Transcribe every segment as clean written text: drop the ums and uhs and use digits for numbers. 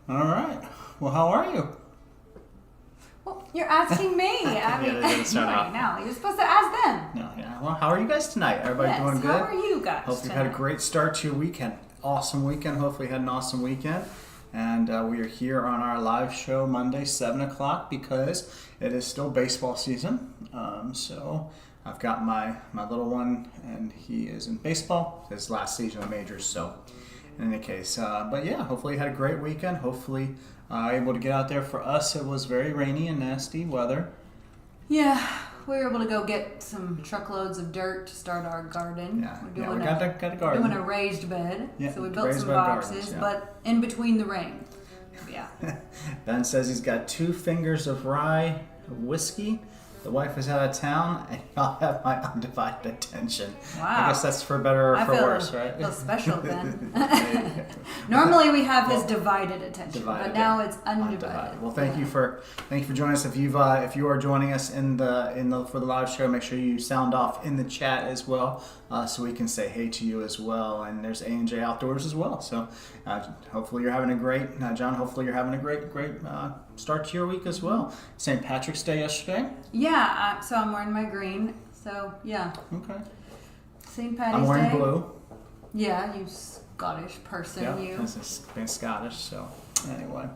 All right. Well, how are you? Well, you're asking me. I mean, now you're supposed to ask them. No, yeah. Well, how are you guys tonight? Everybody doing good? How are you guys? Hope you've had a great start to your weekend. Awesome weekend. Hopefully, you had an awesome weekend. And we are here on our live show Monday, 7 o'clock, because it is still baseball season. So I've got my little one, and he is in baseball, his last season of majors. So in any case, but yeah, hopefully you had a great weekend. Hopefully able to get out there. For us, it was very rainy and nasty weather. Yeah, we were able to go get some truckloads of dirt to start our garden. Yeah, we got a garden. Doing a raised bed. Yeah, so we built some boxes, gardens, yeah. but in between the rain. Yeah. Ben says he's got 2 fingers of rye whiskey. The wife is out of town, and I'll have my undivided attention. Wow. I guess that's for better or for worse, right? I feel special then. Normally we have his divided attention, but now it's undivided. Well, thank you for joining us. If you are joining us for the live show, make sure you sound off in the chat as well, so we can say hey to you as well. And there's A&J Outdoors as well. So hopefully you're having a great John. Hopefully you're having a great start to your week as well. St. Patrick's Day yesterday. Yeah, so I'm wearing my green. So yeah. Okay. St. Patty's Day. I'm wearing blue. Yeah, you Scottish person. Yeah, you. being Scottish. So anyway,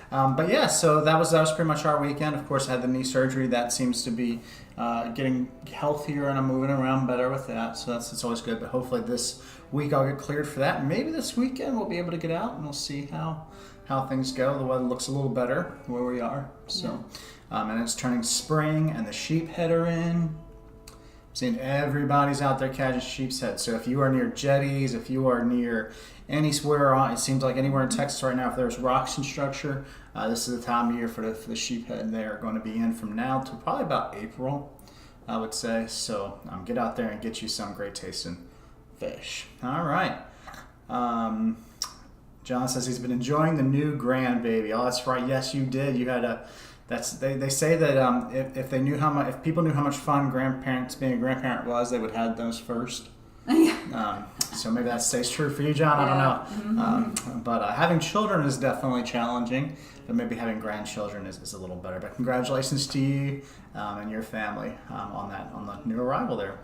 but yeah, so that was pretty much our weekend. Of course, I had the knee surgery. That seems to be getting healthier, and I'm moving around better with that. So it's always good. But hopefully this week I'll get cleared for that. Maybe this weekend we'll be able to get out, and we'll see how things go. The weather looks a little better where we are. So, and it's turning spring, and the sheep head are in. I'm seeing everybody's out there catching sheep's head. So if you are near jetties, if you are near anywhere, it seems like anywhere in Texas right now, if there's rocks and structure, this is the time of year for the sheep head. They are going to be in from now to probably about April, I would say. So get out there and get you some great tasting fish. All right. John says he's been enjoying the new grandbaby. Oh, that's right. Yes, you did. You had a. They say that if people knew how much fun being a grandparent was, they would have those first. So maybe that stays true for you, John. I don't know. Mm-hmm. But having children is definitely challenging. But maybe having grandchildren is a little better. But congratulations to you and your family on the new arrival there.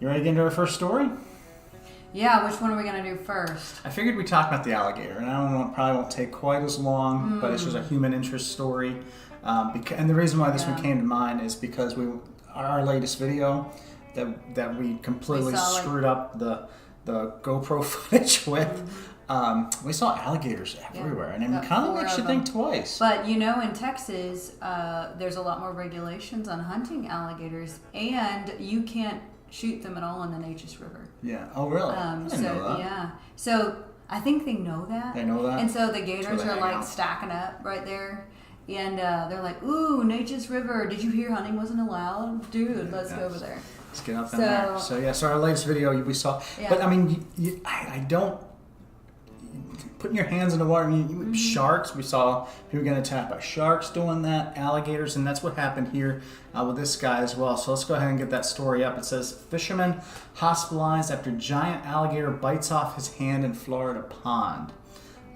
You ready to get into our first story? Yeah, which one are we going to do first? I figured we'd talk about the alligator, and probably won't take quite as long, but it's just a human interest story. And the reason why this one came to mind is because our latest video that we completely screwed up the GoPro footage with. We saw alligators everywhere, and it kind of makes you think twice. But in Texas, there's a lot more regulations on hunting alligators, and you can't shoot them at all in the Neches River. Yeah. Oh, really? I didn't know that. Yeah. So I think they know that. They know that. And so the gators are like stacking up right there, and they're like, "Ooh, Neches River! Did you hear hunting wasn't allowed, dude? Let's go over there." Let's get up in there. So our latest video we saw, but I mean, I don't. Putting your hands in the water, sharks. We saw people getting attacked by sharks doing that, alligators, and that's what happened here with this guy as well. So let's go ahead and get that story up. It says, fisherman hospitalized after giant alligator bites off his hand in Florida pond.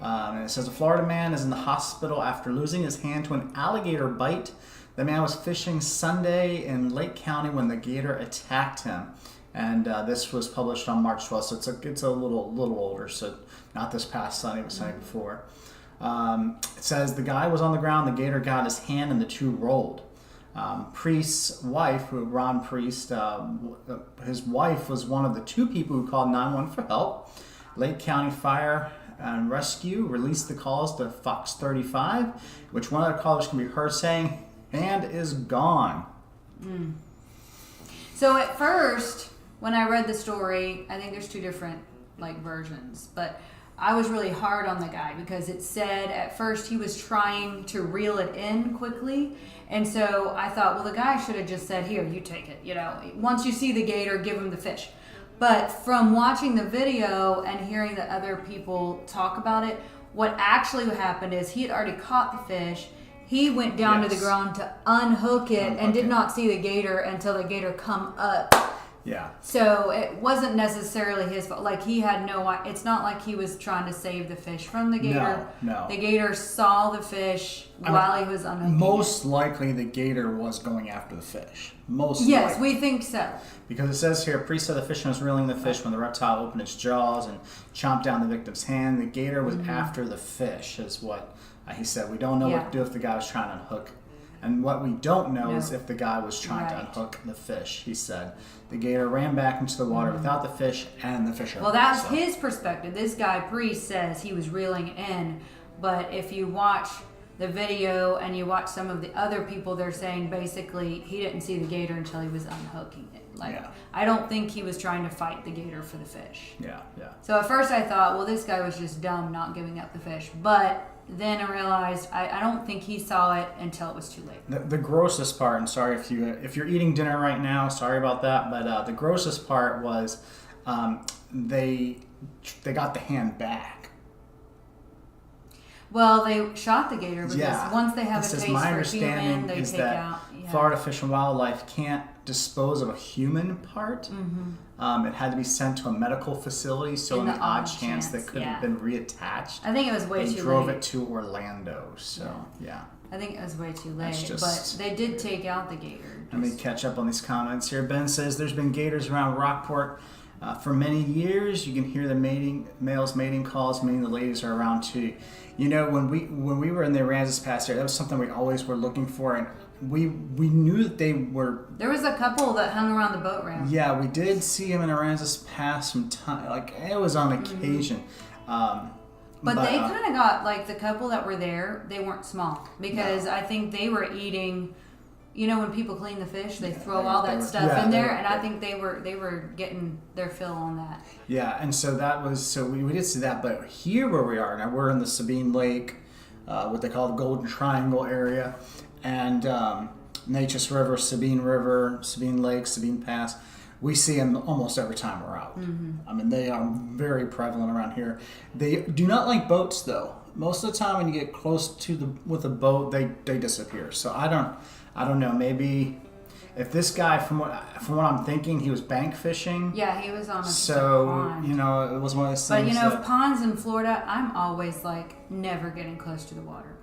And it says, a Florida man is in the hospital after losing his hand to an alligator bite. The man was fishing Sunday in Lake County when the gator attacked him. And this was published on March 12th, so it's a little older, so not this past Sunday, but Sunday before. It says the guy was on the ground, the gator got his hand, and the two rolled. Priest's wife, Ron Priest, his wife was one of the 2 people who called 911 for help. Lake County Fire and Rescue released the calls to Fox 35, which one of the callers can be heard saying, "Hand is gone." So at first, when I read the story, I think there's 2 different versions, but I was really hard on the guy because it said at first he was trying to reel it in quickly, and so I thought, well, the guy should have just said, "Here, you take it. Once you see the gator, give him the fish." But from watching the video and hearing the other people talk about it, what actually happened is he had already caught the fish. He went down to the ground to unhook it and did not see the gator until the gator come up Yeah. So it wasn't necessarily his fault. Like he had no. It's not like he was trying to save the fish from the gator. No. The gator saw the fish while he was unhooking. Most likely, the gator was going after the fish. Yes, we think so. Because it says here, priest said the fisherman was reeling the fish when the reptile opened its jaws and chomped down the victim's hand. The gator was after the fish, is what he said. We don't know what to do if the guy was trying to unhook. And what we don't know is if the guy was trying to unhook the fish, he said. The gator ran back into the water without the fish and the fisherman. Well, that's his perspective. This guy, priest, says he was reeling in. But if you watch the video and you watch some of the other people, they're saying basically he didn't see the gator until he was unhooking it. I don't think he was trying to fight the gator for the fish. Yeah. So at first I thought, well, this guy was just dumb not giving up the fish. But then I realized I don't think he saw it until it was too late. The grossest part, and sorry if you're eating dinner right now, sorry about that, but the grossest part was they got the hand back. Well, they shot the gator because once they have a taste for human, they take out. Florida Fish and Wildlife can't dispose of a human part. It had to be sent to a medical facility, so in the odd chance that could have been reattached. I think it was way too late. They drove it to Orlando, so I think it was way too late, but they did take out the gator. Let me catch up on these comments here. Ben says there's been gators around Rockport for many years. You can hear the males mating calls, meaning the ladies are around too. You know, when we were in the Aransas Pass area, that was something we always were looking for, and we knew that they were. There was a couple that hung around the boat ramp. Yeah, we did see them in Aransas Pass from time. Like it was on occasion. But they kind of got, like, the couple that were there, they weren't small because I think they were eating. You know, when people clean the fish, they throw all that stuff in there, and I think they were getting their fill on that. Yeah, and so we did see that, but here where we are now, we're in the Sabine Lake, what they call the Golden Triangle area, and Neches River, Sabine Lake, Sabine Pass. We see them almost every time we're out. I mean, they are very prevalent around here. They do not like boats, though. Most of the time, when you get close to with a boat, they disappear. So I don't know. Maybe if this guy, from what I'm thinking, he was bank fishing. Yeah, he was on a pond. So, you know, it was one of those things. But, you know, ponds in Florida, I'm always, like, never getting close to the water.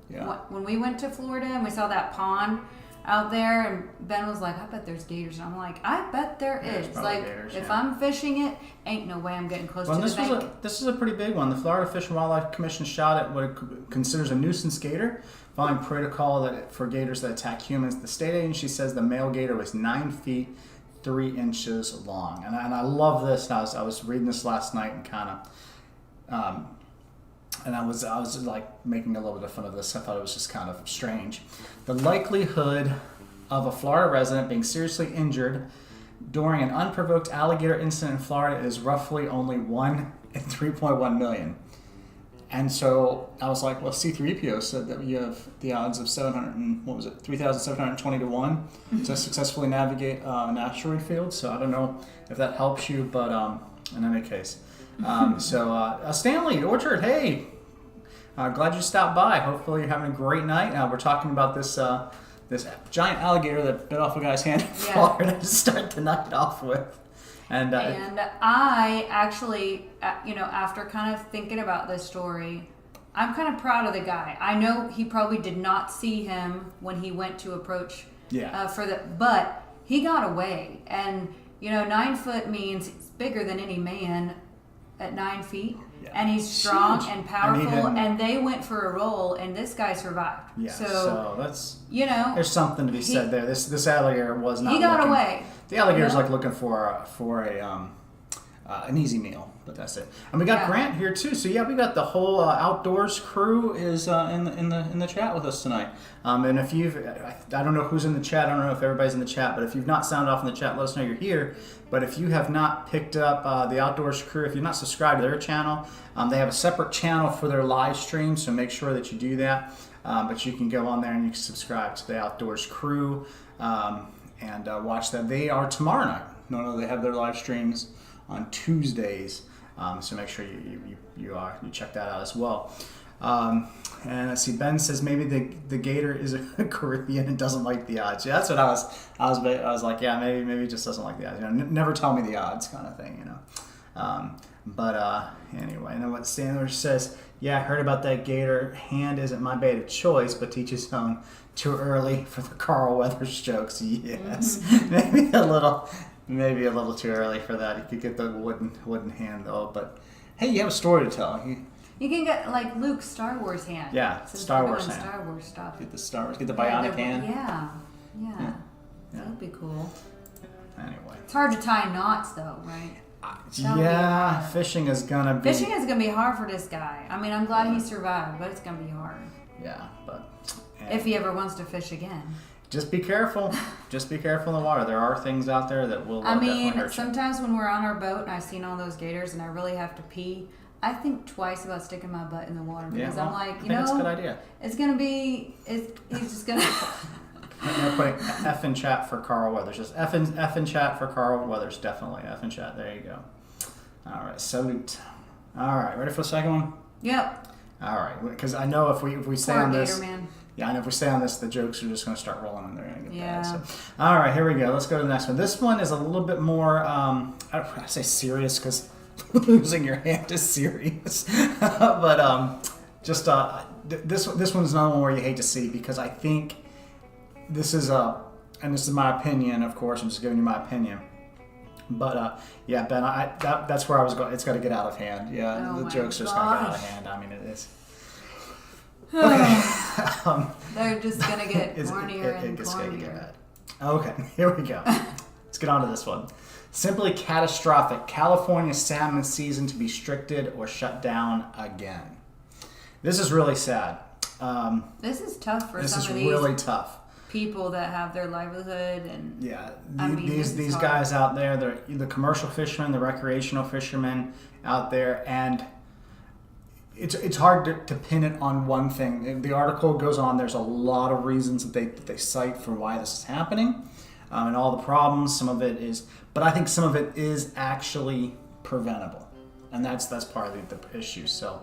Yeah. When we went to Florida and we saw that pond out there, and Ben was like, I bet there's gators. And I'm like, I bet there is. Like, gators, if I'm fishing it, ain't no way I'm getting close to the bank. This is a pretty big one. The Florida Fish and Wildlife Commission shot at what it considers a nuisance gator, following protocol for gators that attack humans. The state agency says the male gator was 9 feet 3 inches long, and I love this. I was reading this last night and kind of, and I was like making a little bit of fun of this. I thought it was just kind of strange. The likelihood of a Florida resident being seriously injured during an unprovoked alligator incident in Florida is roughly only 1 in 3.1 million. And so I was like, well, C3PO said that you have the odds of 3,720 to 1 to successfully navigate an asteroid field. So I don't know if that helps you, but in any case. Stanley, Orchard, hey, glad you stopped by. Hopefully you're having a great night. We're talking about this giant alligator that bit off a guy's hand in Florida to start the night off with. And I actually, after kind of thinking about this story, I'm kind of proud of the guy. I know he probably did not see him when he went to approach but he got away. And, 9 foot means he's bigger than any man at 9 feet. Yeah. And he's strong and powerful, and they went for a roll, and this guy survived. Yeah, so that's, there's something to be said there. This alligator was not. He got away. The alligator's like looking for an easy meal, but that's it. And we got Grant here too. So we got the whole outdoors crew is in the chat with us tonight. And if I don't know who's in the chat. I don't know if everybody's in the chat, but if you've not sounded off in the chat, let us know you're here. But if you have not picked up the outdoors crew, if you're not subscribed to their channel, they have a separate channel for their live stream. So make sure that you do that. But you can go on there and you can subscribe to the outdoors crew. And watch that. They are tomorrow night. No, they have their live streams on Tuesdays. So make sure you check that out as well. And let's see, Ben says maybe the gator is a Caribbean and doesn't like the odds. Yeah, that's what I was like, yeah, maybe he just doesn't like the odds. Never tell me the odds kind of thing, Anyway, and then what Sandler says, yeah, I heard about that gator. Hand isn't my bait of choice, but teach his own. Too early for the Carl Weathers jokes. Yes, maybe a little too early for that. You could get the wooden hand though, but hey, you have a story to tell. You can get like Luke's Star Wars hand. Yeah, Star Wars hand. Star Wars stuff. Get the bionic hand. Yeah. That'd be cool. Anyway, it's hard to tie knots though, right? Fishing is gonna be hard for this guy. I mean, I'm glad he survived, but it's gonna be hard. Yeah, but if he ever wants to fish again. Just be careful. Just be careful in the water. There are things out there that will. Sometimes when we're on our boat and I've seen all those gators and I really have to pee, I think twice about sticking my butt in the water because I'm like, I think it's a good idea. It's gonna be. He's just gonna. I'm putting F in chat for Carl Weathers. Just F in chat for Carl Weathers. Definitely F in chat. There you go. All right, salute. All right, ready for the second one? Yep. All right, because I know if we stay on this. Man. Yeah, and if we stay on this, the jokes are just going to start rolling and they're going to get bad. So, all right, here we go. Let's go to the next one. This one is a little bit more, I say serious because losing your hand is serious. But this one's another one where you hate to see because I think this is and this is my opinion, of course. I'm just giving you my opinion. But yeah, Ben, that's where I was going. It's got to get out of hand. Yeah, the jokes are just going to get out of hand. I mean, it is. Okay. They're just going to get cornier and cornier. Okay, here we go. Let's get on to this one. Simply catastrophic. California salmon season to be restricted or shut down again. This is really sad. This is tough for some of these. This is really tough. People that have their livelihood and these guys out there, they're the commercial fishermen, the recreational fishermen out there, and it's hard to pin it on one thing. The article goes on. There's a lot of reasons that they cite for why this is happening, and all the problems. Some of it is, but I think some of it is actually preventable, and that's part of the issue. So.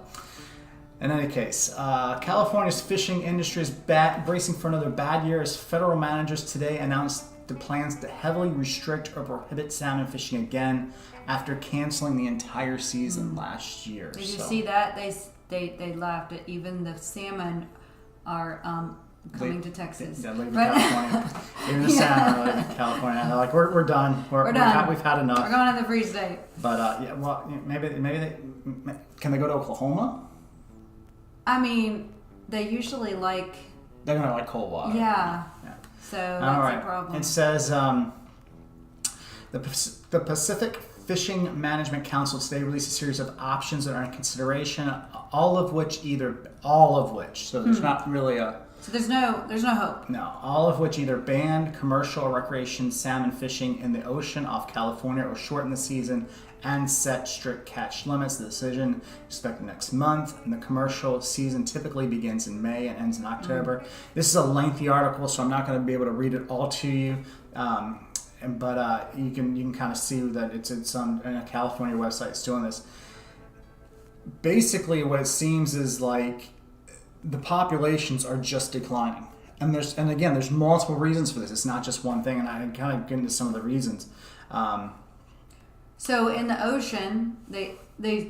In any case, California's fishing industry is bracing for another bad year as federal managers today announced the plans to heavily restrict or prohibit salmon fishing again after canceling the entire season last year. Did you see that? They laughed at even the salmon are coming to Texas. They're leaving California. Even the salmon are leaving California. They're like, we're done. We're done. We've had enough. We're going to the free state. But maybe can they go to Oklahoma? I mean, they usually like... They're going to like cold water. Yeah. So that's a problem. It says the Pacific Fishing Management Council today released a series of options that are in consideration, all of which, so there's not really a... So there's no hope. No, all of which either ban commercial or recreation salmon fishing in the ocean off California or shorten the season and set strict catch limits. The decision expected next month, and the commercial season typically begins in May and ends in October. This is a lengthy article, so I'm not going to be able to read it all to you. But you can kind of see that it's on a California website. It's doing this. Basically, what it seems is like the populations are just declining, and there's multiple reasons for this. It's not just one thing, and I kind of get into some of the reasons. So in the ocean, they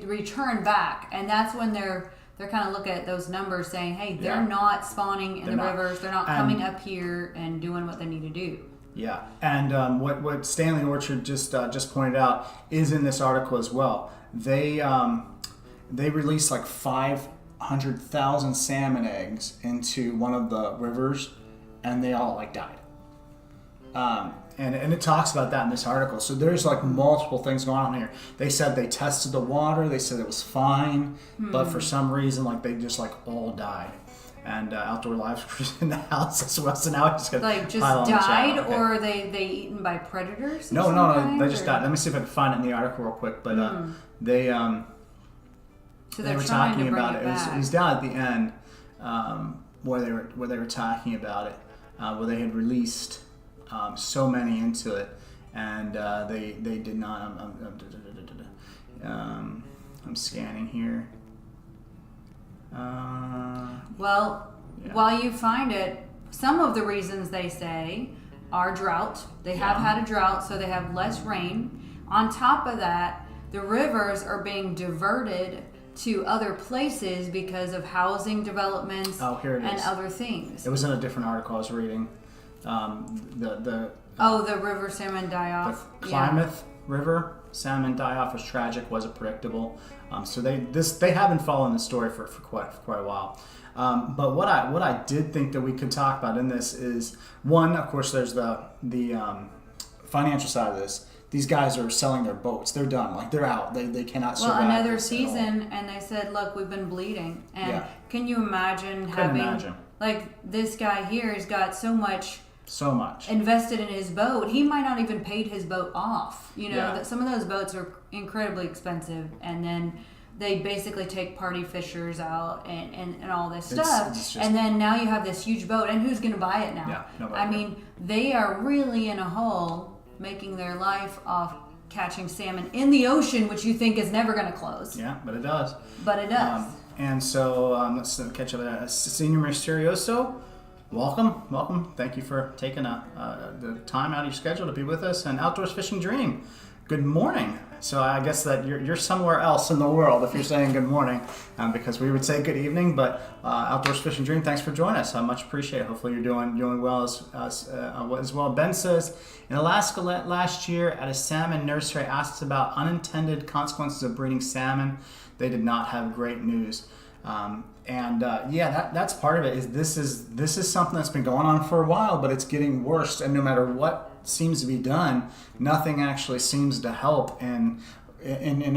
return back, and that's when they're kind of looking at those numbers, saying, "Hey, they're not spawning in the rivers. They're not coming up here and doing what they need to do." Yeah, and what Stanley Orchard just pointed out is in this article as well. They released like 500,000 salmon eggs into one of the rivers, and they all died. And it talks about that in this article. So there's multiple things going on here. They said they tested the water. They said it was fine, but for some reason, they just all died. And Outdoor Life in the house as well. So now I just got just died, okay. Or they eaten by predators? No. They just died. Let me see if I can find it in the article real quick. But they were talking about it. It was down at the end where they were talking about it, where they had released so many into it, and they did not. I'm scanning here. Well, while you find it, some of the reasons they say are drought. They have had a drought, so they have less rain. On top of that, the rivers are being diverted to other places because of housing developments and other things. It was in a different article I was reading. The river salmon die-off. The Klamath River salmon die-off was tragic, wasn't predictable. So they have been following the story for quite a while. But what I did think that we could talk about in this is, one, of course, there's the financial side of this. These guys are selling their boats. They're done. Like, they're out. They cannot survive. Well, another season, and they said, look, we've been bleeding. And can you imagine like, this guy here has got so much invested in his boat. He might not even paid his boat off. That some of those boats are incredibly expensive, and then they basically take party fishers out and all this stuff. And then now you have this huge boat, and who's going to buy it now? Yeah, nobody. I mean, they are really in a hole, making their life off catching salmon in the ocean, which you think is never going to close. Yeah, but it does. And so let's catch up with Senior Misterioso. Welcome. Thank you for taking the time out of your schedule to be with us. And Outdoors Fishing Dream, good morning. So I guess that you're somewhere else in the world if you're saying good morning, because we would say good evening. But Outdoors Fishing Dream, thanks for joining us. I much appreciate it. Hopefully you're doing well as well. Ben says, in Alaska last year at a salmon nursery, asked about unintended consequences of breeding salmon. They did not have great news. That's part of it. This is something that's been going on for a while, but it's getting worse. And no matter what seems to be done, nothing actually seems to help in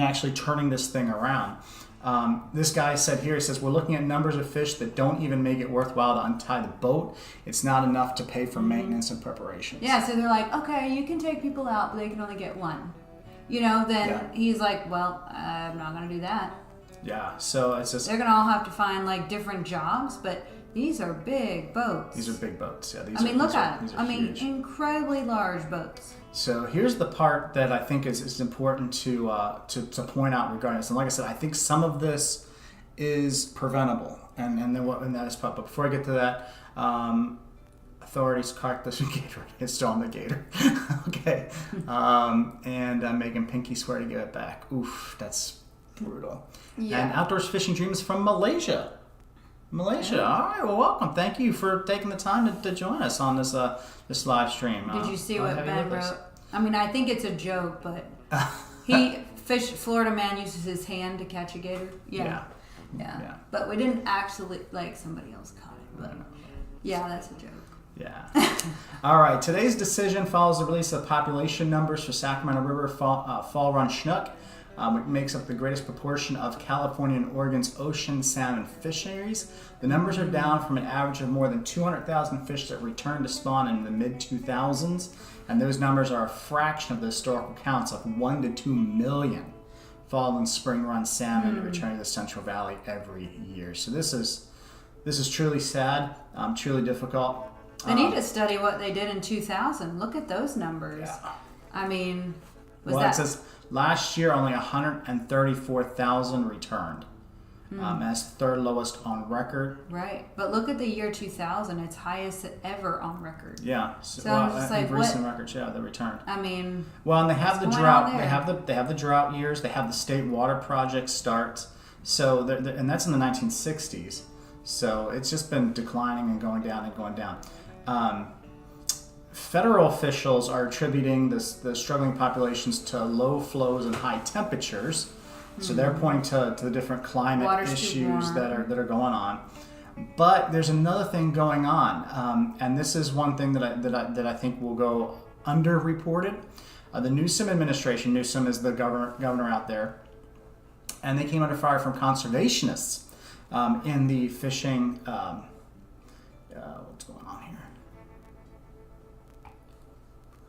actually turning this thing around. This guy said here, he says, we're looking at numbers of fish that don't even make it worthwhile to untie the boat. It's not enough to pay for maintenance and preparations. Yeah, so they're like, okay, you can take people out, but they can only get one. He's like, well, I'm not going to do that. Yeah, so it's just... They're going to all have to find, like, different jobs, but these are big boats. These are big boats, yeah. Look at them. Incredibly large boats. So here's the part that I think is important to point out regarding this. And like I said, I think some of this is preventable, and that is part. But before I get to that, authorities caught this gator. It's still on the gator. Okay. And making Pinky swear to give it back. Oof, that's brutal. Yeah. And Outdoors Fishing Dreams from Malaysia. Yeah. All right. Well, welcome. Thank you for taking the time to join us on this live stream. Did you see what Ben wrote? I think it's a joke, but Florida man uses his hand to catch a gator. Yeah. But we didn't actually, somebody else caught it. But yeah, that's a joke. Yeah. All right. Today's decision follows the release of population numbers for Sacramento River Fall Run Snook, which makes up the greatest proportion of California and Oregon's ocean salmon fisheries. The numbers are down from an average of more than 200,000 fish that returned to spawn in the mid-2000s, and those numbers are a fraction of the historical counts of 1 to 2 million fall and spring run salmon returning to the Central Valley every year. So this is truly sad, truly difficult. They need to study what they did in 2000. Look at those numbers. Yeah. It says last year only 134,000 returned. That's third lowest on record. Right, but look at the year 2000. It's highest ever on record. Yeah. Recent records, they returned. And they have the drought. They have the drought years. They have the state water project starts. So and that's in the 1960s. So it's just been declining and going down and going down. Federal officials are attributing the struggling populations to low flows and high temperatures. So they're pointing to the different climate issues that are going on. But there's another thing going on, and this is one thing that I think will go underreported. The Newsom administration, Newsom is the governor out there, and they came under fire from conservationists in the fishing. What's going on here?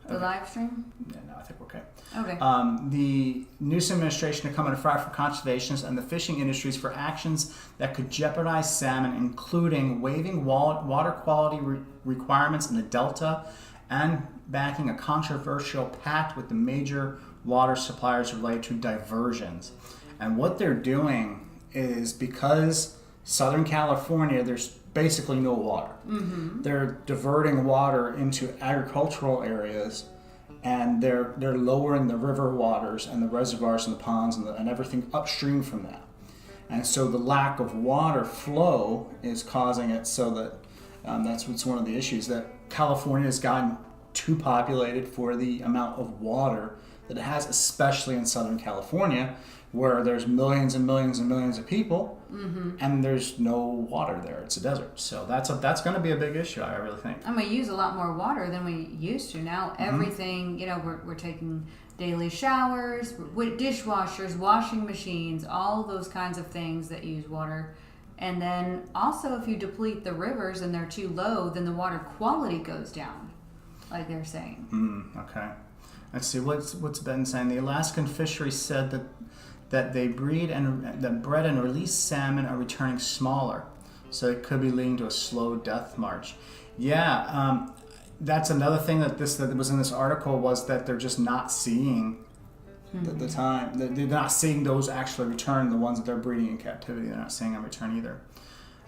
The live stream? Yeah, no, I think we're okay. Okay. The Newsom administration had come under fire from conservationists and the fishing industries for actions that could jeopardize salmon, including waiving water quality requirements in the Delta and backing a controversial pact with the major water suppliers related to diversions. And what they're doing is, because Southern California, there's basically no water. They're diverting water into agricultural areas, and they're lowering the river waters and the reservoirs and the ponds and everything upstream from that. And so the lack of water flow is causing it so that that's what's one of the issues, that California has gotten too populated for the amount of water that it has, especially in Southern California, where there's millions and millions and millions of people, and there's no water there. It's a desert. So that's going to be a big issue, I really think. And we use a lot more water than we used to. Now everything, we're taking daily showers, dishwashers, washing machines, all those kinds of things that use water. And then also, if you deplete the rivers and they're too low, then the water quality goes down, like they're saying. Okay. Let's see, what's Ben saying? The Alaskan fishery said that they breed and that bred and released salmon are returning smaller, so it could be leading to a slow death march. Yeah, that's another thing that was in this article, was that they're just not seeing the time. They're not seeing those actually return. The ones that they're breeding in captivity, they're not seeing them return either.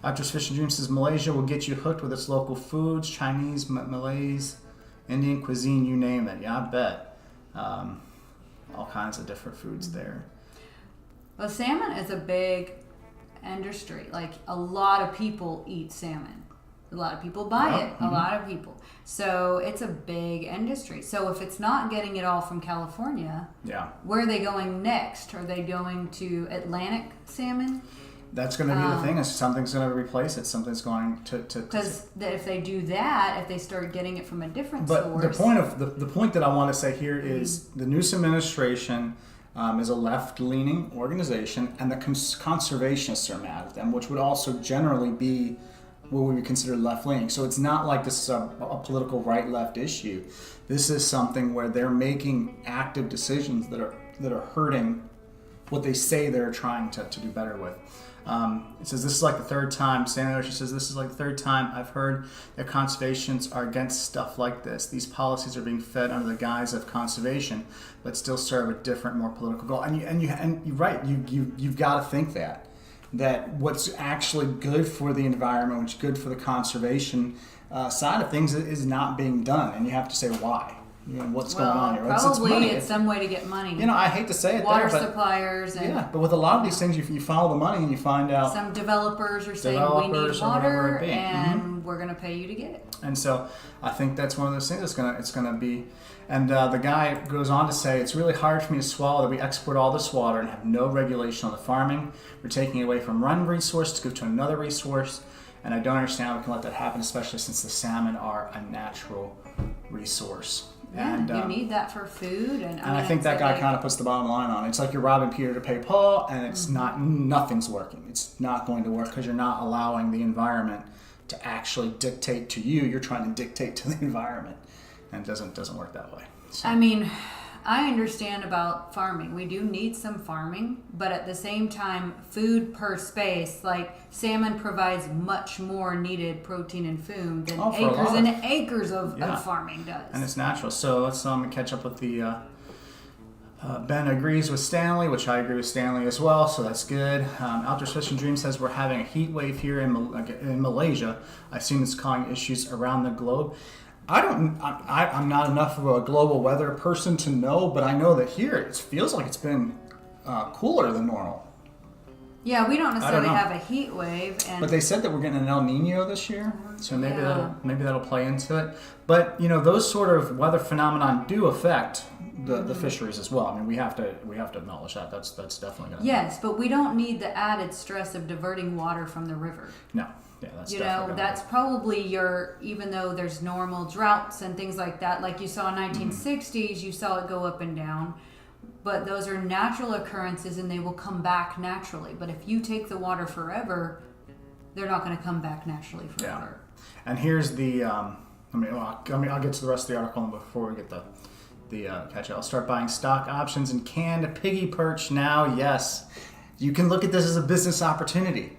Outdoors Fish and Dream says Malaysia will get you hooked with its local foods, Chinese, Malays, Indian cuisine, you name it. Yeah, I bet. All kinds of different foods there. Well, salmon is a big industry. Like, a lot of people eat salmon. A lot of people buy it. A lot of people. So it's a big industry. So if it's not getting it all from California, where are they going next? Are they going to Atlantic salmon? That's going to be the thing. Is something's going to replace it. Something's going to. Because if they do that, if they start getting it from a different source. But the point that I want to say here is the Newsom administration is a left-leaning organization, and the conservationists are mad at them, which would also generally be what we would consider left-leaning. So it's not like this is a political right-left issue. This is something where they're making active decisions that are hurting what they say they're trying to do better with. It says this is like the third time. Senator, she says this is like the third time I've heard that conservationists are against stuff like this. These policies are being fed under the guise of conservation, but still serve a different, more political goal. And you're right. You've got to think that what's actually good for the environment, what's good for the conservation side of things, is not being done. And you have to say why. What's going on here? Probably it's some way to get money. I hate to say it Water there, but suppliers. And but with a lot of these things, you follow the money and you find out. Some developers are saying we need water and we're going to pay you to get it. And so I think that's one of those things it's going to be. And the guy goes on to say, it's really hard for me to swallow that we export all this water and have no regulation on the farming. We're taking away from one resource to give to another resource. And I don't understand how we can let that happen, especially since the salmon are a natural resource. Yeah, and you need that for food, and I think that guy kind of puts the bottom line on it. It's like you're robbing Peter to pay Paul, and it's nothing's working. It's not going to work because you're not allowing the environment to actually dictate to you. You're trying to dictate to the environment, and it doesn't work that way. So. I mean, I understand about farming. We do need some farming, but at the same time, food per space, like salmon provides much more needed protein and food than acres and acres of farming does. And it's natural. So let's catch up with the... Ben agrees with Stanley, which I agree with Stanley as well, so that's good. Outdoors Fish and Dream says we're having a heat wave here in Malaysia. I've seen this causing issues around the globe. I'm not enough of a global weather person to know, but I know that here it feels like it's been cooler than normal. Yeah, we don't necessarily have a heat wave. But they said that we're getting an El Nino this year, so maybe that'll play into it. But those sort of weather phenomenon do affect the fisheries as well. I mean, we have to acknowledge that. That's definitely going to. Yes, but we don't need the added stress of diverting water from the river. No. Yeah, that's that's probably even though there's normal droughts and things like that, like you saw in 1960s, you saw it go up and down, but those are natural occurrences and they will come back naturally. But if you take the water forever, they're not going to come back naturally forever. And here's the, I'll get to the rest of the article before we get the catch. I'll start buying stock options in canned piggy perch now. Yes, you can look at this as a business opportunity.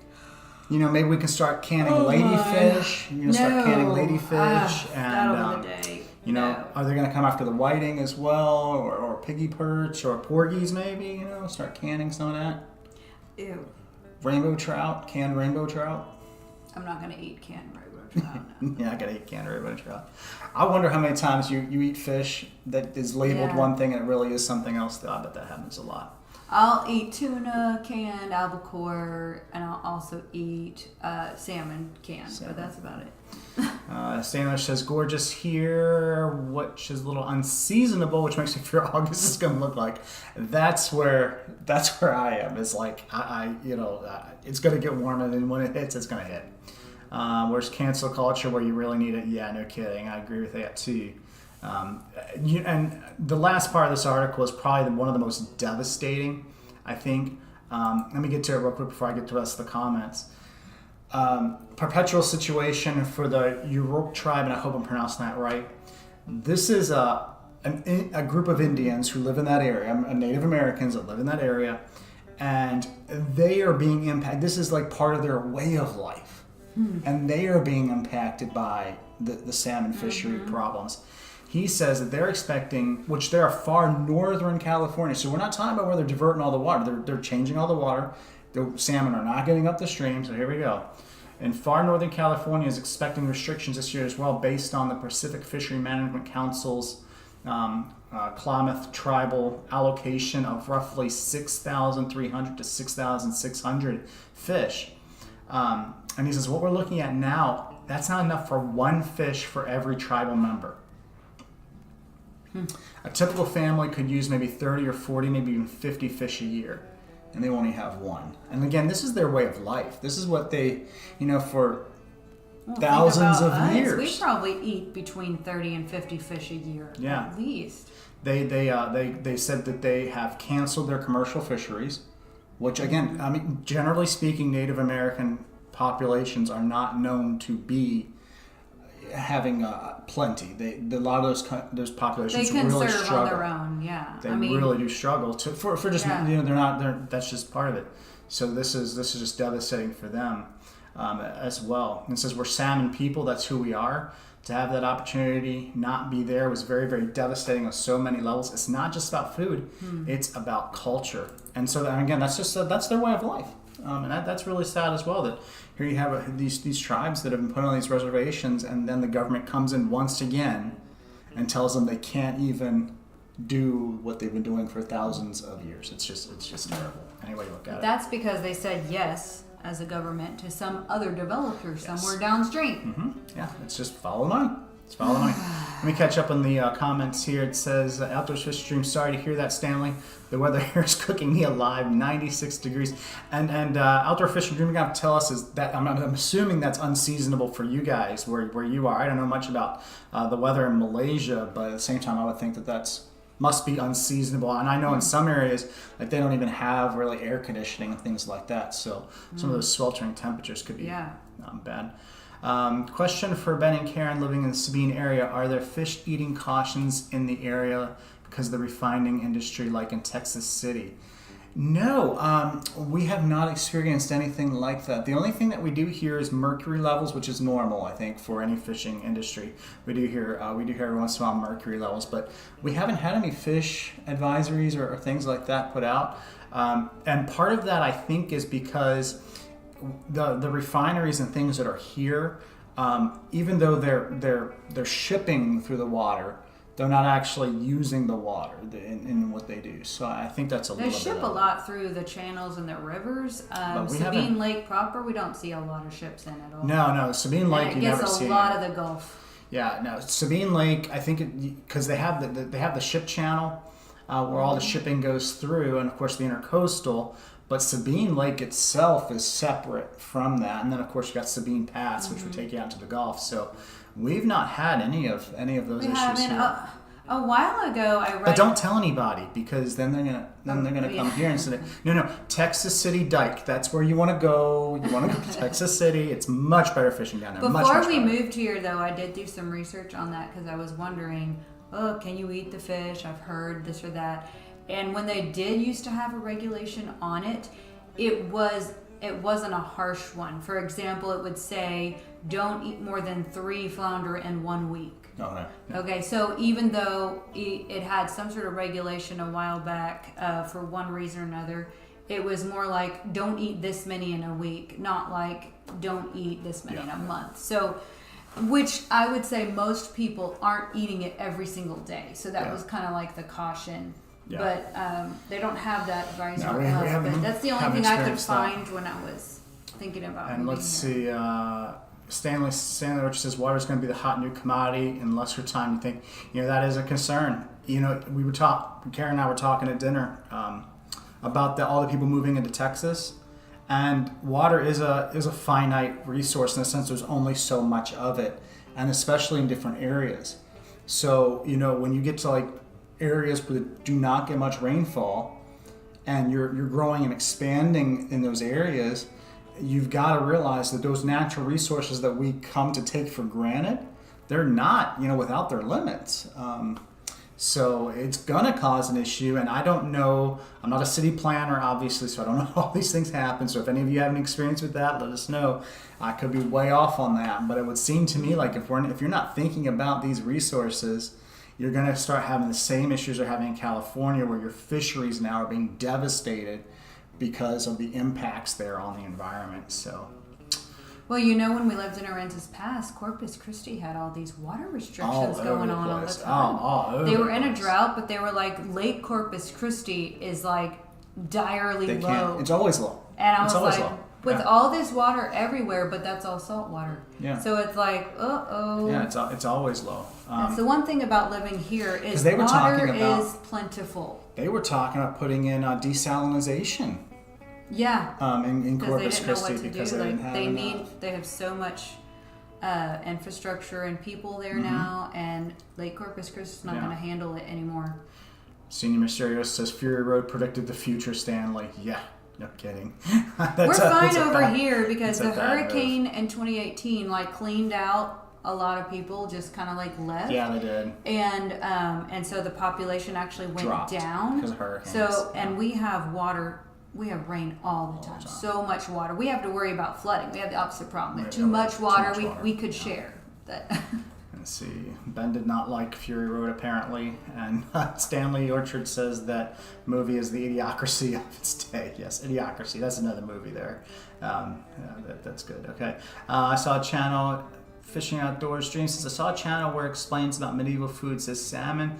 Maybe we can start canning ladyfish. Start canning ladyfish, and are they going to come after the whiting as well, or piggy perch, or porgies maybe? Start canning some of that. Ew. rainbow trout, canned rainbow trout. I'm not gonna eat canned rainbow trout. No. Yeah, I gotta eat canned rainbow trout. I wonder how many times you eat fish that is labeled one thing and it really is something else. I bet that happens a lot. I'll eat tuna canned, albacore, and I'll also eat salmon canned, but that's about it. Stanley says, gorgeous here, which is a little unseasonable, which makes me fear August is going to look like. That's where I am. It's like, it's going to get warmer, and then when it hits, it's going to hit. Where's cancel culture where you really need it? Yeah, no kidding. I agree with that too. And the last part of this article is probably one of the most devastating, I think. Let me get to it real quick before I get to the rest of the comments. Perpetual situation for the Yurok tribe, and I hope I'm pronouncing that right. This is a group of Indians who live in that area, Native Americans that live in that area, and they are being impacted. This is like part of their way of life, and they are being impacted by the salmon fishery problems. He says that they're expecting, which they're far northern California, so we're not talking about where they're diverting all the water. They're changing all the water. The salmon are not getting up the stream, so here we go. And far northern California is expecting restrictions this year as well based on the Pacific Fishery Management Council's Klamath tribal allocation of roughly 6,300 to 6,600 fish. And he says, what we're looking at now, that's not enough for one fish for every tribal member. A typical family could use maybe 30 or 40, maybe even 50 fish a year, and they only have one. And again, this is their way of life. This is what they, for thousands of years. We probably eat between 30 and 50 fish a year, at least. They said that they have canceled their commercial fisheries, which again, I mean, generally speaking, Native American populations are not known to be having plenty. A lot of those populations really struggle. They can serve on their own, yeah. They really do struggle for just that's just part of it. So this is just devastating for them as well. And it says we're salmon people. That's who we are. To have that opportunity not be there was very, very devastating on so many levels. It's not just about food; it's about culture. And so again, that's their way of life. And that's really sad as well, that here you have these tribes that have been put on these reservations, and then the government comes in once again and tells them they can't even do what they've been doing for thousands of years. It's just terrible. Any way you look at it. That's because they said yes as a government to some other developer somewhere downstream. Yeah, it's just follow the money. Let me catch up on the comments here. It says, Outdoors Fish Stream, sorry to hear that, Stanley. The weather here is cooking me alive, 96 degrees. And Outdoor Fish Stream, you're going to have to tell us, is that I'm assuming that's unseasonable for you guys where you are. I don't know much about the weather in Malaysia, but at the same time, I would think that must be unseasonable. And I know in some areas, like they don't even have really air conditioning and things like that. So some of those sweltering temperatures could be bad. Question for Ben and Karen living in the Sabine area. Are there fish eating cautions in the area because of the refining industry like in Texas City? No, we have not experienced anything like that. The only thing that we do here is mercury levels, which is normal, I think, for any fishing industry. We do hear every once in a while mercury levels, but we haven't had any fish advisories or things like that put out. And part of that, I think, is because the refineries and things that are here, even though they're shipping through the water, they're not actually using the water in what they do. So I think that's a little bit. They ship a lot through the channels and the rivers. Sabine Lake proper, we don't see a lot of ships in at all. No, Sabine Lake you never see. It gets a lot of the Gulf. Yeah, no, Sabine Lake, I think because they have the ship channel where all the shipping goes through, and of course the intercoastal. But Sabine Lake itself is separate from that, and then of course you got Sabine Pass, which would take you out to the Gulf. So we've not had any of those issues here. A while ago, I read. But don't tell anybody, because then they're gonna come here and say, no, Texas City Dike. That's where you want to go. You want to go to Texas City. It's much better fishing down there. Before we moved here, though, I did do some research on that because I was wondering, can you eat the fish? I've heard this or that. And when they did used to have a regulation on it, it wasn't a harsh one. For example, it would say don't eat more than 3 flounder in 1 week. Okay. Yeah. Okay, so even though it had some sort of regulation a while back for one reason or another, it was more like don't eat this many in a week, not like don't eat this many in a month. So, which I would say most people aren't eating it every single day. So that was kind of like the caution. Yeah. But they don't have that advisory. But that's the only thing I could find when I was thinking about. And let's see, Stanley which says water is going to be the hot new commodity in lesser time. You think, that is a concern. Karen and I were talking at dinner about all the people moving into Texas, and water is a finite resource in the sense there's only so much of it, and especially in different areas. So when you get to like areas where do not get much rainfall, and you're growing and expanding in those areas, you've got to realize that those natural resources that we come to take for granted, they're not without their limits. So it's gonna cause an issue, and I don't know. I'm not a city planner, obviously, so I don't know how all these things happen. So if any of you have any experience with that, let us know. I could be way off on that, but it would seem to me like if you're not thinking about these resources, you're gonna start having the same issues they're having in California, where your fisheries now are being devastated because of the impacts there on the environment. So. Well, when we lived in Aransas Pass, Corpus Christi had all these water restrictions going on all the time. They were in a drought, but they were like Lake Corpus Christi is like direly low. It's always low. And I was like, with all this water everywhere, but that's all salt water. Yeah. So it's like, Yeah, it's always low. That's the one thing about living here is water is plentiful. They were talking about putting in desalinization. Yeah, in Corpus Christi because they didn't have enough. They have so much infrastructure and people there now, and Lake Corpus Christi is not going to handle it anymore. Senior Mysterious says Fury Road predicted the future, Stanley. Yeah, no kidding. We're fine over here because the hurricane in 2018 cleaned out a lot of people, just kind of left. Yeah, they did. And so the population actually went down because of hurricanes. So and we have water. We have rain all the time. So much water. We have to worry about flooding. We have the opposite problem. Too much water, we could share. That. Let's see. Ben did not like Fury Road, apparently. And Stanley Orchard says that movie is the Idiocracy of its day. Yes, Idiocracy. That's another movie there. That's good. Okay. I saw a channel, Fishing Outdoors Dream says, I saw a channel where it explains about medieval food. Says salmon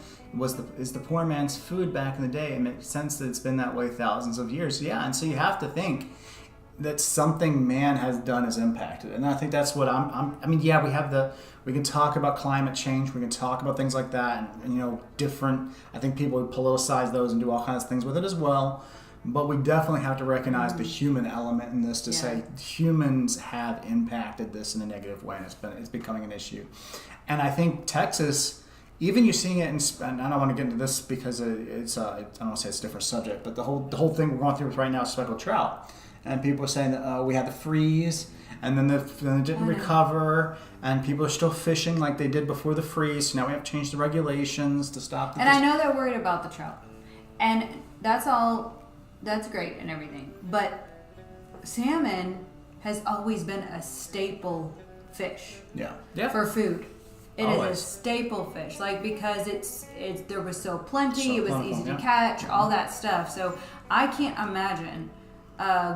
is the poor man's food back in the day. It makes sense that it's been that way thousands of years. Yeah, and so you have to think that something man has done has impacted. And I think that's what we can talk about climate change, we can talk about things like that, and different, I think people would politicize those and do all kinds of things with it as well. But we definitely have to recognize the human element in this to say humans have impacted this in a negative way, and it's becoming an issue. And I think Texas, even you're seeing it and I don't want to get into this because it's I don't want to say it's a different subject, but the whole thing we're going through right now is speckled trout, and people are saying that we had the freeze and then it didn't recover, and people are still fishing like they did before the freeze. So now we have to change the regulations to stop. I know they're worried about the trout, and that's all. That's great and everything, but salmon has always been a staple fish for food. It is a staple fish, because there was so plenty, it was easy to catch, all that stuff. So I can't imagine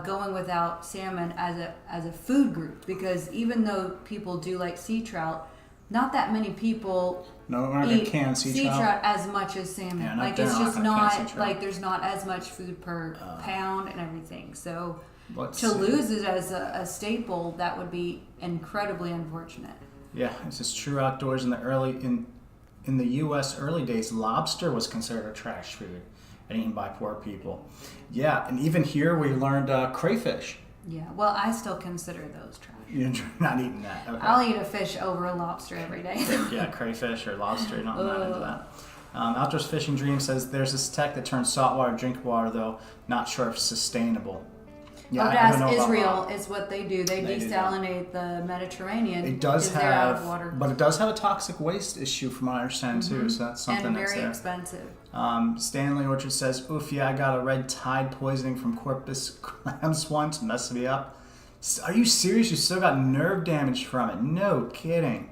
going without salmon as a food group, because even though people do like sea trout, not that many people eat sea trout as much as salmon. Yeah, it's just not there's not as much food per pound and everything. So lose it as a staple, that would be incredibly unfortunate. Yeah, this is true. Outdoors in the U.S. early days, lobster was considered a trash food and eaten by poor people. Yeah, and even here we learned crayfish. Yeah, well, I still consider those trash. You're not eating that. Okay. I'll eat a fish over a lobster every day. Yeah, crayfish or lobster, not into that. Outdoors Fishing Dream says there's this tech that turns saltwater drink water, though not sure if it's sustainable. Yeah, that's Israel is what they do. They desalinate the Mediterranean. It does have, but it does have a toxic waste issue, from what I understand too. So that's something that's very expensive. Stanley Orchard says, "Oof, yeah, I got a red tide poisoning from Corpus clams once, messed me up." Are you serious? You still got nerve damage from it? No kidding.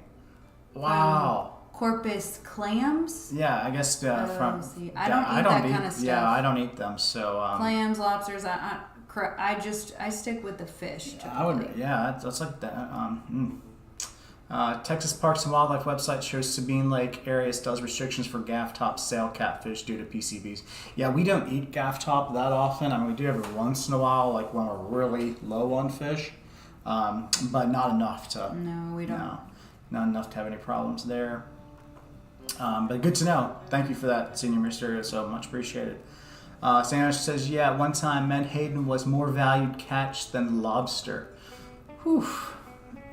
Wow. Porpoise clams. Yeah, I guess from. See. I don't eat that kind of stuff. Yeah, I don't eat them. So clams, lobsters. I stick with the fish. I would. Yeah, that's like that. Texas Parks and Wildlife website shows Sabine Lake area does restrictions for gaff top sail catfish due to PCBs. Yeah, we don't eat gaff top that often. I mean, we do every once in a while, like when we're really low on fish, but not enough to. No, we don't. No, not enough to have any problems there. But good to know. Thank you for that, Senior Mysterio. So much appreciated. Sanders says, yeah, at one time Menhaden was more valued catch than lobster. Whew.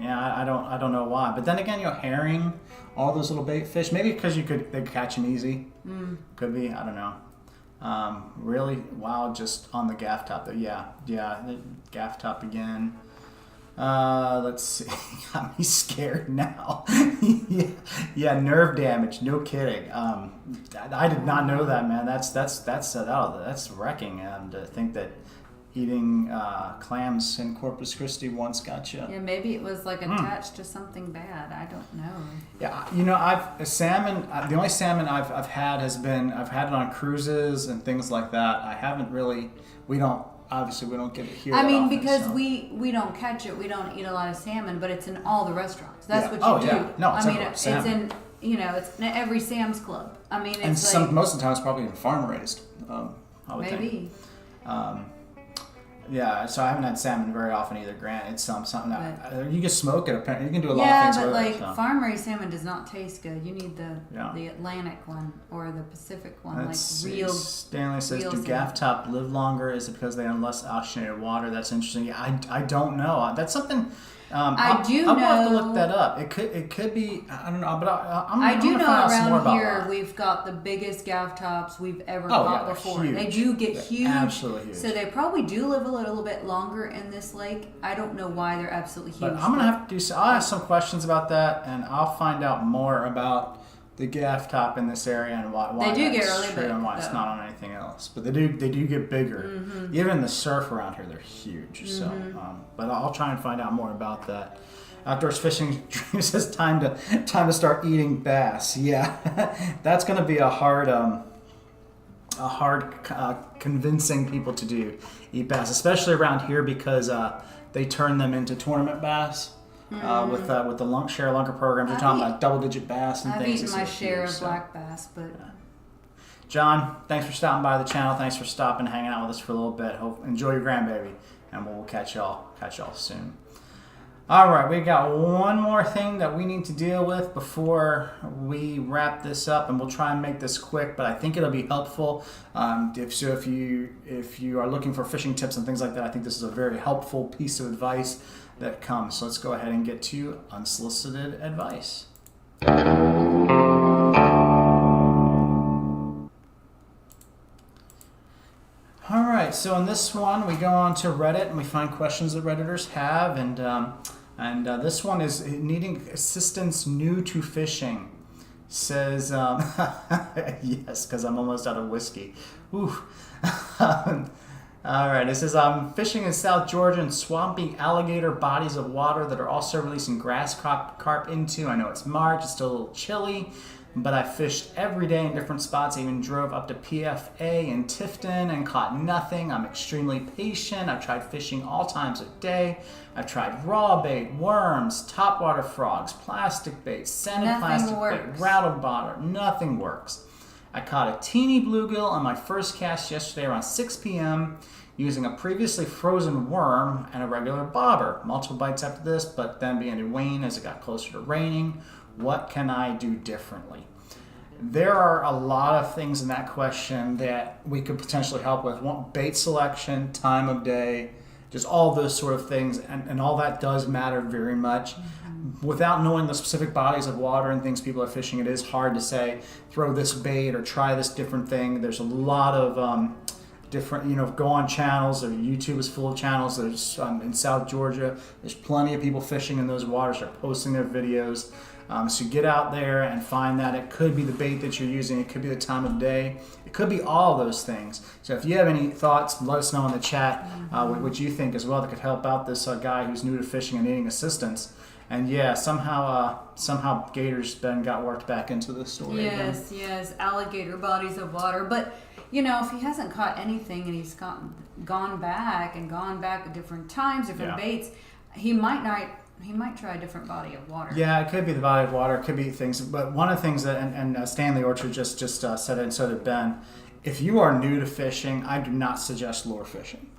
Yeah, I don't know why. But then again, herring, all those little bait fish, maybe because they could catch them easy. Could be, I don't know. Really, wow, just on the gaff top though. Yeah, the gaff top again. Let's see. Got me scared now. yeah, nerve damage. No kidding. I did not know that, man. That's wrecking. And to think that eating clams in Corpus Christi once got you. Yeah, maybe it was like attached to something bad. I don't know. Yeah, salmon. The only salmon I've had has been I've had it on cruises and things like that. I haven't really. We don't get it here. I mean, often, because so. we don't catch it. We don't eat a lot of salmon, but it's in all the restaurants. That's what you do. Yeah. No, it's it's in it's in every Sam's Club. I mean, it's most of the time it's probably even farm raised. I would maybe. think. Yeah, so I haven't had salmon very often either. Grant, it's something that you can smoke it. You can do a lot of things with it. Yeah, but farm raised salmon does not taste good. You need the Atlantic one or the Pacific one, real. Stanley says, real "Do gaff top live longer? Is it because they have less oxygenated water?" That's interesting. Yeah, I don't know. That's something. I do know. I'll have to look that up. It could be. I don't know, but I do know around here that. we've got the biggest gaff tops we've ever caught before. Huge. They do get huge. Absolutely huge. So they probably do live a little bit longer in this lake. I don't know why they're absolutely huge. But I'm gonna have to do. I'll ask some questions about that, and I'll find out more about the gaff top in this area and why they do get that's really true big, and why it's not on anything else. But they do get bigger. Even the surf around here, they're huge. So, but I'll try and find out more about that. Outdoors Fishing Dream says time to start eating bass. Yeah, that's going to be a hard convincing people to do eat bass, especially around here because they turn them into tournament bass with the share lunker programs. We're talking about double-digit bass and things. I've eaten my share of black bass, but. John, thanks for stopping by the channel. Thanks for stopping, hanging out with us for a little bit. Enjoy your grandbaby, and we'll catch y'all soon. All right, we got one more thing that we need to deal with before we wrap this up, and we'll try and make this quick, but I think it'll be helpful. If you are looking for fishing tips and things like that, I think this is a very helpful piece of advice that comes. So let's go ahead and get to unsolicited advice. All right, so in this one, we go on to Reddit and we find questions that Redditors have, and this one is needing assistance new to fishing. Says, yes, because I'm almost out of whiskey. Ooh. All right, it says, I'm fishing in South Georgia in swampy alligator bodies of water that are also releasing grass carp into. I know it's March, it's still a little chilly, but I fished every day in different spots. I even drove up to PFA in Tifton and caught nothing. I'm extremely patient. I've tried fishing all times of day. I've tried raw bait, worms, topwater frogs, plastic bait, scented plastic bait, rattled bottom. Nothing works. I caught a teeny bluegill on my first cast yesterday around 6 p.m. using a previously frozen worm and a regular bobber. Multiple bites after this, but then began to wane as it got closer to raining. What can I do differently? There are a lot of things in that question that we could potentially help with. Bait selection, time of day, just all those sort of things, and all that does matter very much. Without knowing the specific bodies of water and things people are fishing, it is hard to say, throw this bait or try this different thing. There's a lot of different, go on channels, or YouTube is full of channels. There's in South Georgia, there's plenty of people fishing in those waters. They're posting their videos. So get out there and find that. It could be the bait that you're using. It could be the time of day. It could be all those things. So if you have any thoughts, let us know in the chat what you think as well that could help out this guy who's new to fishing and needing assistance. And yeah, somehow Gator's Ben got worked back into the story. Yes, again. yes, alligator bodies of water. But you know, if he hasn't caught anything and he's gone back at different times, different baits, he might not. He might try a different body of water. Yeah, it could be the body of water. It could be things. But one of the things that, and Stanley Orchard just said it, and so did Ben. If you are new to fishing, I do not suggest lure fishing.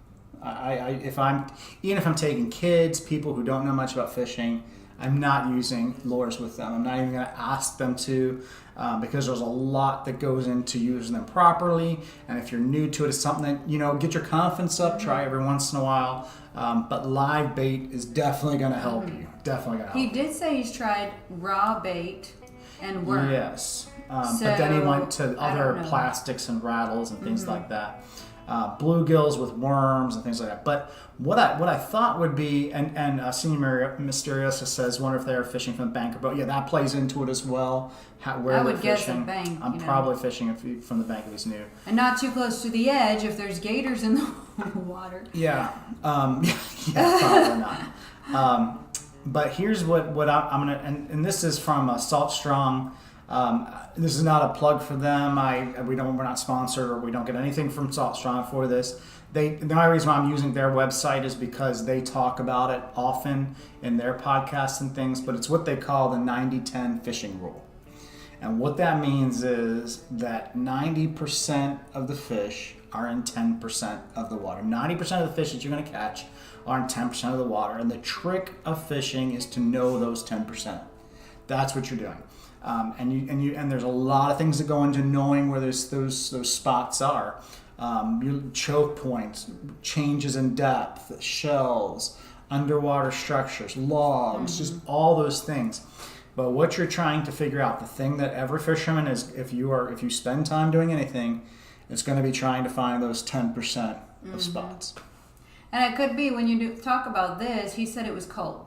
Even if I'm taking kids, people who don't know much about fishing, I'm not using lures with them. I'm not even going to ask them to, because there's a lot that goes into using them properly. And if you're new to it, it's something that, get your confidence up. Try every once in a while. But live bait is definitely going to help you. Definitely going to help. He did say he's tried raw bait and worm. Yes. But then he went to other plastics and rattles and things like that. Bluegills with worms and things like that. But what I thought would be, and Senior Mysteriosa says, wonder if they are fishing from the bank or boat. Yeah, that plays into it as well. Where I would they're guess fishing. a bank. I'm probably fishing from the bank if he's new. And not too close to the edge if there's gators in the water. Yeah. Probably not. But here's what I'm gonna, and this is from Salt Strong. This is not a plug for them. We're not sponsored, or we don't get anything from Salt Strong for this. The only reason why I'm using their website is because they talk about it often in their podcasts and things. But it's what they call the 90-10 fishing rule, and what that means is that 90% of the fish are in 10% of the water. 90% of the fish that you're going to catch are in 10% of the water, and the trick of fishing is to know those 10%. That's what you're doing. And there's a lot of things that go into knowing where those spots are. Your choke points, changes in depth, shells, underwater structures, logs, just all those things. But what you're trying to figure out, the thing that every fisherman is, if you spend time doing anything, it's going to be trying to find those 10% of spots. And it could be, when you talk about this, he said it was cold.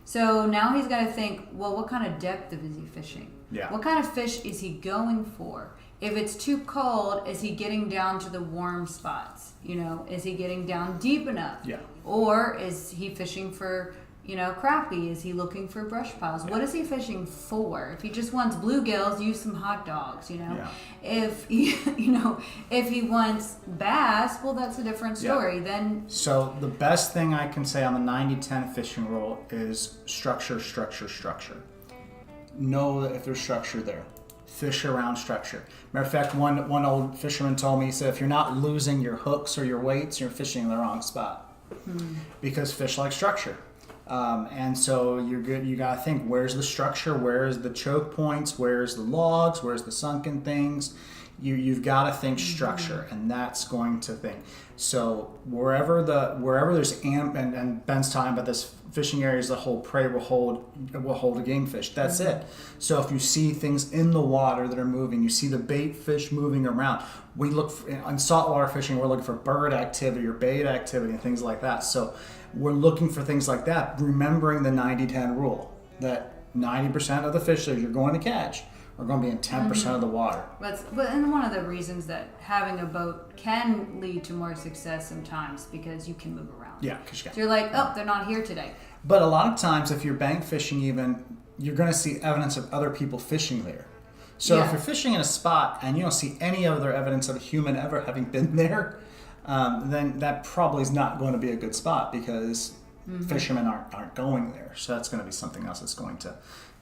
So now he's got to think, well, what kind of depth is he fishing? Yeah. What kind of fish is he going for? If it's too cold, is he getting down to the warm spots? Is he getting down deep enough? Yeah. Or is he fishing for, crappie? Is he looking for brush piles? Yeah. What is he fishing for? If he just wants bluegills, use some hot dogs, Yeah. If if he wants bass, well, that's a different story. Yeah. Then. So the best thing I can say on the 90-10 fishing rule is structure. Know that if there's structure there. Fish around structure. Matter of fact, one old fisherman told me, he said, if you're not losing your hooks or your weights, you're fishing in the wrong spot. Because fish like structure. And so you're good. You got to think, where's the structure? Where's the choke points? Where's the logs? Where's the sunken things? You've got to think structure, and that's going to think. So wherever there's and Ben's talking about this, fishing areas that hold prey will hold a game fish. That's it. So if you see things in the water that are moving, you see the bait fish moving around. We look on saltwater fishing. We're looking for bird activity or bait activity and things like that. So we're looking for things like that, remembering the 90-10 rule, that 90% of the fish that you're going to catch are going to be in 10% of the water. And one of the reasons that having a boat can lead to more success sometimes, because you can move around. Yeah, because you can. So you're like, oh, they're not here today. But a lot of times, if you're bank fishing even, you're going to see evidence of other people fishing there. So if you're fishing in a spot and you don't see any other evidence of a human ever having been there, then that probably is not going to be a good spot, because fishermen aren't going there. So that's going to be something else that's going to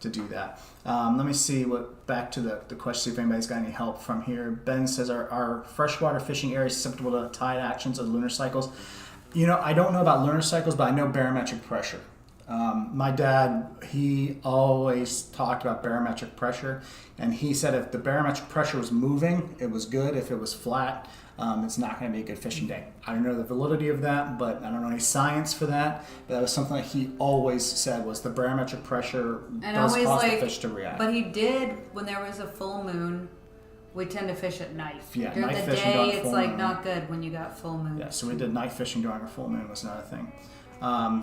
do that. Let me see back to the question, if anybody's got any help from here. Ben says, are freshwater fishing areas susceptible to tide actions of lunar cycles? I don't know about lunar cycles, but I know barometric pressure. My dad, he always talked about barometric pressure, and he said if the barometric pressure was moving, it was good. If it was flat, it's not going to be a good fishing day. I don't know the validity of that, but I don't know any science for that. But that was something that he always said, was the barometric pressure does cause the fish to react. But he did, when there was a full moon, we tend to fish at night. Yeah, during the day, it's like not good when you got full moon. Yeah, so we did night fishing during a full moon was another thing.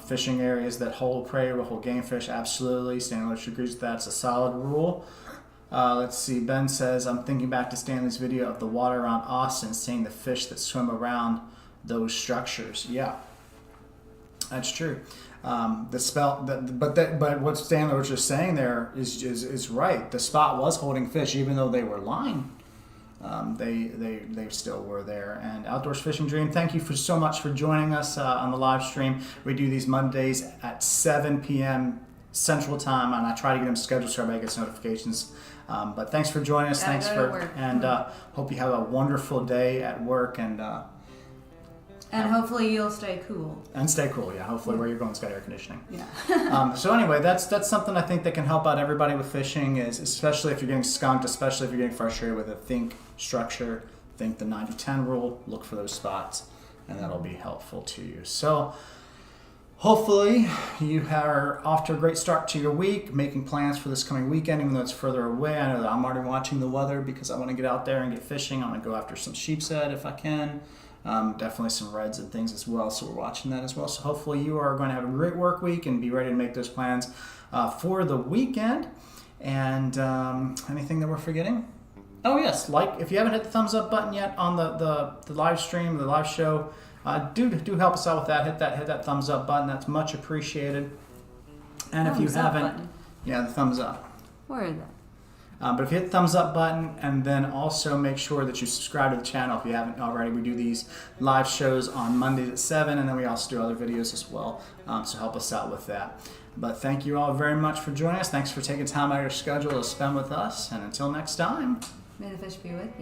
Fishing areas that hold prey will hold game fish, absolutely. Stanley agrees with that. It's a solid rule. Let's see. Ben says, I'm thinking back to Stanley's video of the water around Austin, seeing the fish that swim around those structures. Yeah, that's true. But what Stanley was just saying there is right. The spot was holding fish, even though they were lying. They still were there. And Outdoors Fishing Dream, thank you so much for joining us on the live stream. We do these Mondays at 7 p.m. Central Time, and I try to get them scheduled so everybody gets notifications. But thanks for joining us. Thanks for work. And hope you have a wonderful day at work and hopefully you'll stay cool. And stay cool, yeah. Hopefully where you're going's got air conditioning. Yeah. So anyway, that's something I think that can help out everybody with fishing, is especially if you're getting skunked, especially if you're getting frustrated with it. Think structure, think the 90-10 rule, look for those spots, and that'll be helpful to you. So hopefully you are off to a great start to your week, making plans for this coming weekend, even though it's further away. I know that I'm already watching the weather because I want to get out there and get fishing. I want to go after some sheepshead if I can. Definitely some reds and things as well, so we're watching that as well. So hopefully you are going to have a great work week and be ready to make those plans for the weekend. And anything that we're forgetting? Oh yes, if you haven't hit the thumbs up button yet on the live stream, the live show, do help us out with that. Hit that thumbs up button. That's much appreciated. And if you haven't, yeah, the thumbs up. Where is that? But if you hit the thumbs up button, and then also make sure that you subscribe to the channel if you haven't already. We do these live shows on Mondays at 7, and then we also do other videos as well. So help us out with that. But thank you all very much for joining us. Thanks for taking time out of your schedule to spend with us. And until next time. May the fish be with you.